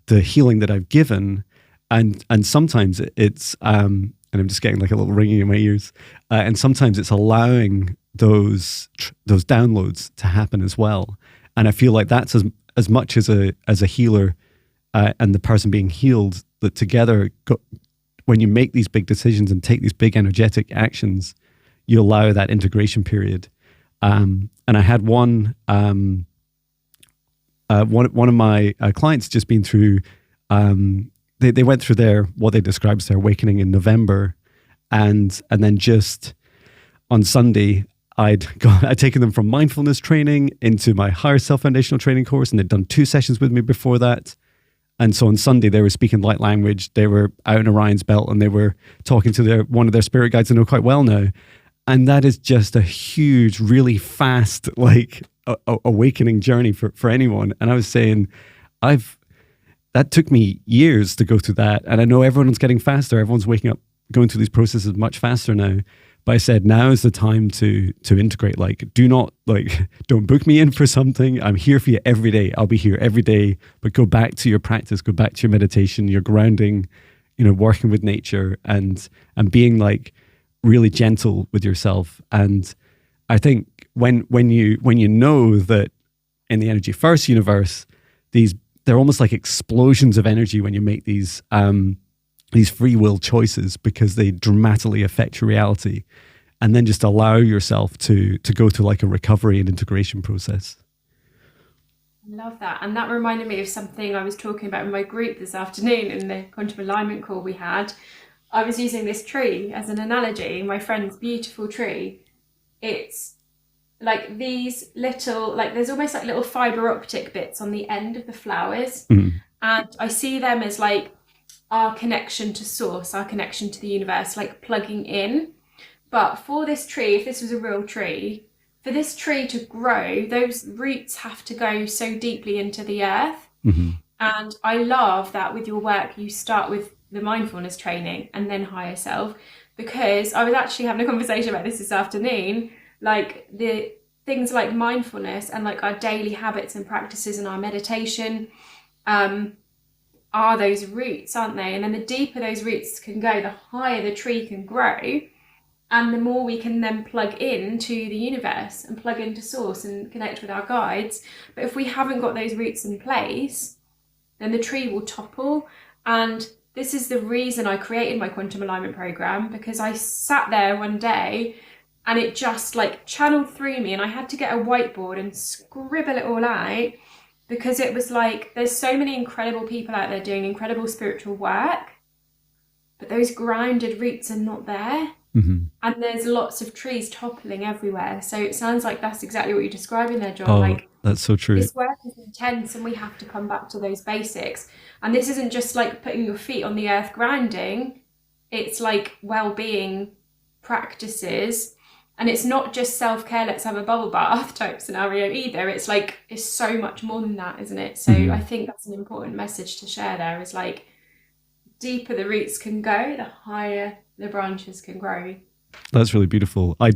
[SPEAKER 1] the healing that I've given. And sometimes it's and I'm just getting like a little ringing in my ears, and sometimes it's allowing those downloads to happen as well. And I feel like that's as much as a healer and the person being healed, that together, when you make these big decisions and take these big energetic actions, you allow that integration period. And I had one of my clients just been through. They went through what they described as their awakening in November, and then just on Sunday, I'd taken them from mindfulness training into my higher self foundational training course, and they'd done 2 sessions with me before that. And so on Sunday, they were speaking light language. They were out in Orion's belt, and they were talking to one of their spirit guides I know quite well now. And that is just a huge, really fast, like awakening journey for anyone. And I was saying, that took me years to go through that. And I know everyone's getting faster. Everyone's waking up, going through these processes much faster now. But I said, now is the time to integrate. Like, don't book me in for something. I'm here for you every day. I'll be here every day. But go back to your practice, go back to your meditation, your grounding, working with nature, and being like really gentle with yourself. And I think when you know that in the Energy First universe, they're almost like explosions of energy when you make these free will choices, because they dramatically affect your reality, and then just allow yourself to go through like a recovery and integration process.
[SPEAKER 2] I love that. And that reminded me of something I was talking about in my group this afternoon in the quantum alignment call we had. I was using this tree as an analogy, my friend's beautiful tree. It's like these little, like there's almost like little fiber optic bits on the end of the flowers. Mm. And I see them as like our connection to source, our connection to the universe, like plugging in. But for this tree, if this was a real tree, for this tree to grow, those roots have to go so deeply into the earth. Mm-hmm. And I love that with your work, you start with the mindfulness training and then higher self. because I was actually having a conversation about this afternoon, like the things like mindfulness and like our daily habits and practices and our meditation are those roots, aren't they? And then the deeper those roots can go, the higher the tree can grow, and the more we can then plug into the universe and plug into source and connect with our guides. But if we haven't got those roots in place, then the tree will topple. And this is the reason I created my quantum alignment program, because I sat there one day and it just like channeled through me, and I had to get a whiteboard and scribble it all out, because it was like, there's so many incredible people out there doing incredible spiritual work, but those grounded roots are not there. And there's lots of trees toppling everywhere. So it sounds like that's exactly what you're describing there, Jon.
[SPEAKER 1] Oh,
[SPEAKER 2] like,
[SPEAKER 1] that's so true.
[SPEAKER 2] This work is intense, and we have to come back to those basics. And this isn't just like putting your feet on the earth grounding. It's like well-being practices. And it's not just self-care, let's have a bubble bath type scenario either. It's like, it's so much more than that, isn't it? So I think that's an important message to share there, is like, deeper the roots can go, the higher the branches can grow.
[SPEAKER 1] That's really beautiful. I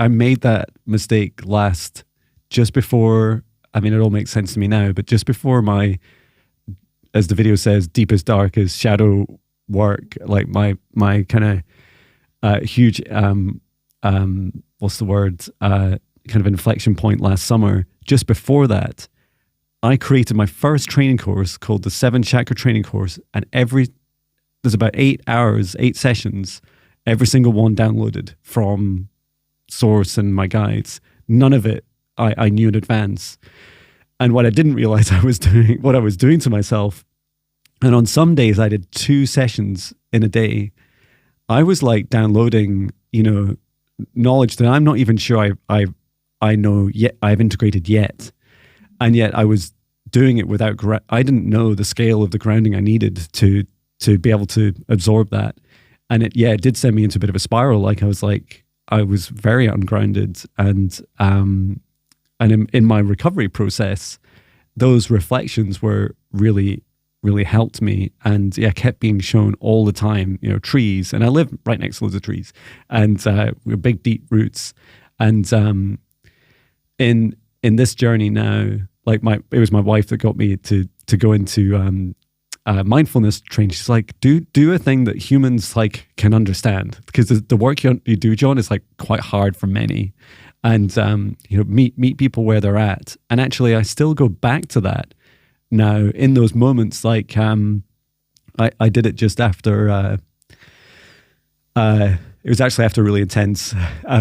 [SPEAKER 1] made that mistake just before, I mean, it all makes sense to me now, but just before my, as the video says, deepest, darkest shadow work, like my kind of huge, what's the word, kind of inflection point last summer. Just before that, I created my first training course called the 7 Chakra Training Course, and there's about 8 hours, 8 sessions, every single one downloaded from source and my guides. None of it I knew in advance. And what I didn't realize what I was doing to myself. And on some days I did 2 sessions in a day. I was like downloading, knowledge that I'm not even sure I know yet, I've integrated yet. And yet I was doing it without, I didn't know the scale of the grounding I needed to be able to absorb that. And it did send me into a bit of a spiral. Like I was very ungrounded, and in my recovery process, those reflections were really, really helped me. And kept being shown all the time, trees, and I live right next to loads of trees, and we're big, deep roots. And in this journey now, like it was my wife that got me to go into mindfulness training. She's like, do a thing that humans like can understand, because the work you do, Jon, is like quite hard for many, and meet people where they're at. And actually, I still go back to that now in those moments. Like I did it just after. It was actually after a really intense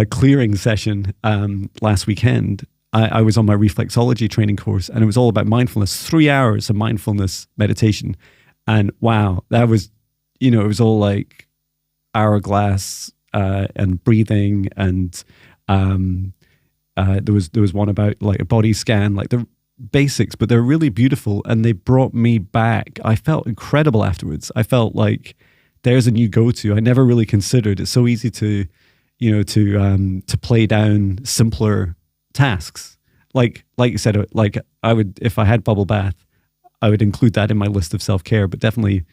[SPEAKER 1] clearing session last weekend. I was on my reflexology training course, and it was all about mindfulness, 3 hours of mindfulness meditation. And wow, that was, it was all like hourglass and breathing. And there was one about like a body scan, like the basics, but they're really beautiful. And they brought me back. I felt incredible afterwards. I felt like there's a new go-to. I never really considered. It's so easy to play down simpler tasks. Like you said, like I would, if I had bubble bath, I would include that in my list of self-care, but definitely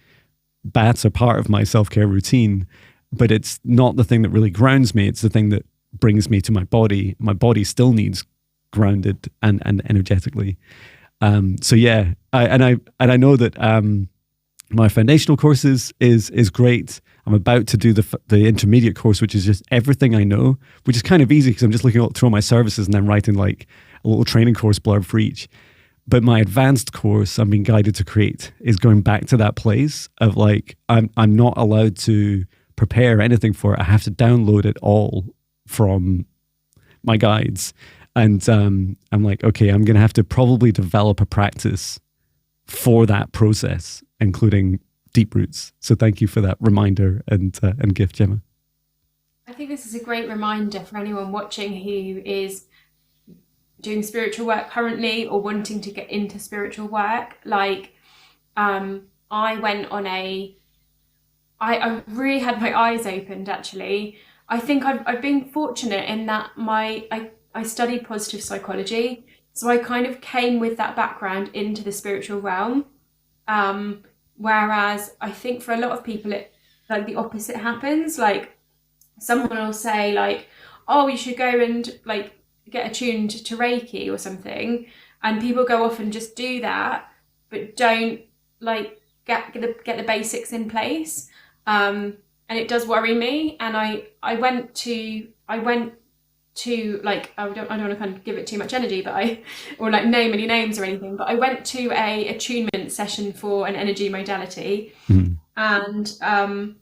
[SPEAKER 1] baths are part of my self-care routine, but it's not the thing that really grounds me. It's the thing that brings me to my body. My body still needs grounded and energetically. So yeah, I know that my foundational course is great. I'm about to do the intermediate course, which is just everything I know, which is kind of easy because I'm just looking through all my services and then writing like a little training course blurb for each. But my advanced course I'm being guided to create is going back to that place of like, I'm not allowed to prepare anything for it. I have to download it all from my guides. And I'm like, okay, I'm going to have to probably develop a practice for that process, including deep roots. So thank you for that reminder and gift, Gemma.
[SPEAKER 2] I think this is a great reminder for anyone watching who is doing spiritual work currently or wanting to get into spiritual work. Like, I went on I really had my eyes opened, actually. I think I've been fortunate in that I studied positive psychology, so I kind of came with that background into the spiritual realm. Whereas I think for a lot of people, it like the opposite happens. Like someone will say like, oh, you should go and like get attuned to Reiki or something, and people go off and just do that, but don't like get the basics in place. And it does worry me. And I went to like, I don't want to kind of give it too much energy, but or like name any names or anything, but I went to a attunement session for an energy modality. And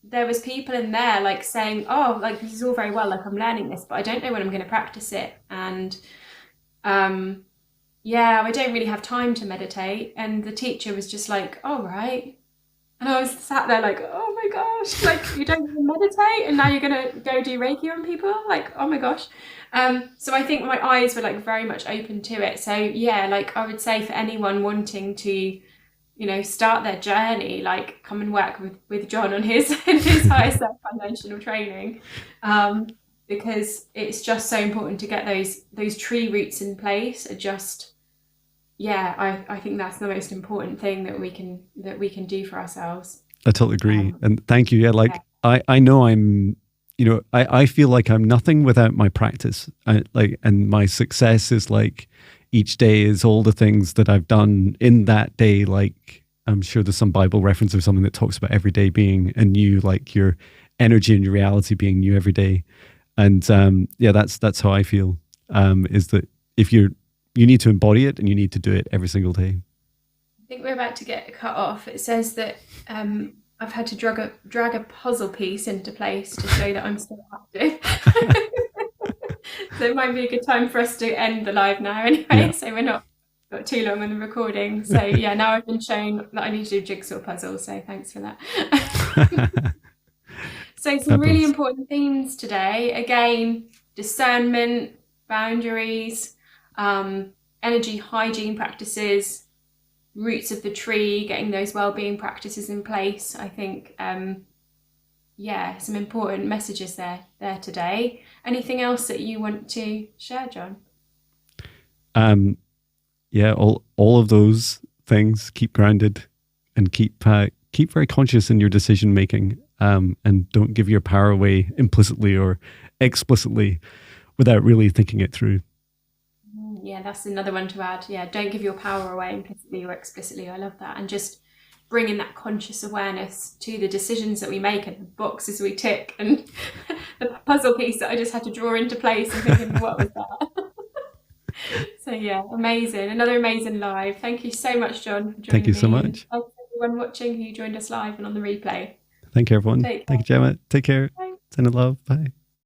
[SPEAKER 2] there was people in there like saying, oh, like this is all very well, like I'm learning this, but I don't know when I'm going to practice it. And yeah, I don't really have time to meditate. And the teacher was just like, oh, right. And I was sat there like, oh my gosh, like you don't even meditate and now you're going to go do Reiki on people? Like, oh my gosh. So I think my eyes were like very much open to it. So yeah, like I would say for anyone wanting to, you know, start their journey, like come and work with Jon on his higher self-foundational training. Because it's just so important to get those tree roots in place. I think that's the most important thing that we can do for ourselves.
[SPEAKER 1] I totally agree. And thank you. Yeah, like yeah. I know I'm, you know, I feel like I'm nothing without my practice. And my success is like each day is all the things that I've done in that day. Like I'm sure there's some Bible reference or something that talks about every day being a new, like your energy and your reality being new every day. And yeah, that's how I feel, is that if you need to embody it and you need to do it every single day.
[SPEAKER 2] I think we're about to get cut off. It says that I've had to drag a puzzle piece into place to show that I'm still active. So it might be a good time for us to end the live now anyway, yeah. So we're not got too long on the recording. So yeah, now I've been shown that I need to do jigsaw puzzles, so thanks for that. So some really important themes today. Again, discernment, boundaries, energy hygiene practices, roots of the tree, getting those well-being practices in place. I think, some important messages there today. Anything else that you want to share, Jon?
[SPEAKER 1] Yeah, all of those things. Keep grounded and keep very conscious in your decision making, and don't give your power away implicitly or explicitly without really thinking it through.
[SPEAKER 2] Yeah, that's another one to add. Yeah, don't give your power away implicitly or explicitly. I love that. And just bringing that conscious awareness to the decisions that we make and the boxes we tick and the puzzle piece that I just had to draw into place and thinking, what was that? So yeah, amazing. Another amazing live. Thank you so much, Jon, for joining me.
[SPEAKER 1] Thank you so much.
[SPEAKER 2] Thanks everyone watching who joined us live and on the replay.
[SPEAKER 1] Thank you, everyone. Thank you, Gemma. Take care.
[SPEAKER 2] Bye.
[SPEAKER 1] Send it love. Bye.